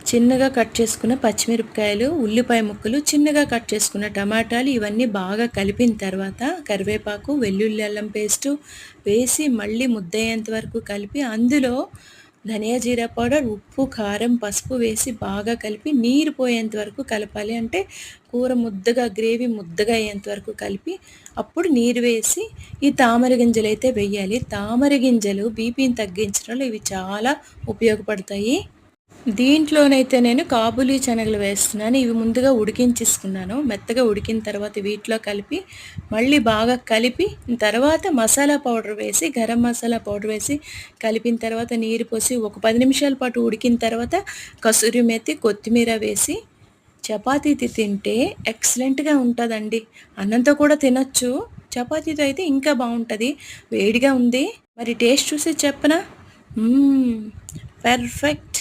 చిన్నగా కట్ చేసుకున్న పచ్చిమిరపకాయలు, ఉల్లిపాయ ముక్కలు, చిన్నగా కట్ చేసుకున్న టమాటాలు ఇవన్నీ బాగా కలిపిన తర్వాత కరివేపాకు, వెల్లుల్లి అల్లం పేస్టు వేసి మళ్ళీ ముద్దయ్యేంత వరకు కలిపి అందులో ధనియా జీరా పౌడర్, ఉప్పు, కారం, పసుపు వేసి బాగా కలిపి నీరు పోయేంత వరకు కలపాలి. అంటే కూర ముద్దగా గ్రేవీ ముద్దగా అయ్యేంత వరకు కలిపి అప్పుడు నీరు వేసి ఈ తామర గింజలైతే వెయ్యాలి. తామర గింజలు బీపీని తగ్గించడంలో ఇవి చాలా ఉపయోగపడతాయి. దీంట్లోనైతే నేను కాబూలీ శనగలు వేస్తున్నాను. ఇవి ముందుగా ఉడికించేసుకున్నాను. మెత్తగా ఉడికిన తర్వాత వీటిలో కలిపి మళ్ళీ బాగా కలిపి తర్వాత మసాలా పౌడర్ వేసి గరం మసాలా పౌడర్ వేసి కలిపిన తర్వాత నీరు పోసి ఒక 10 నిమిషాల పాటు ఉడికిన తర్వాత కసూరి మేతి, కొత్తిమీర వేసి చపాతీతో తింటే ఎక్సలెంట్గా ఉంటుందండి. అన్నంతో కూడా తినొచ్చు. చపాతీతో అయితే ఇంకా బాగుంటుంది. వేడిగా ఉంది. మరి టేస్ట్ చూసి చెప్పనా? పర్ఫెక్ట్.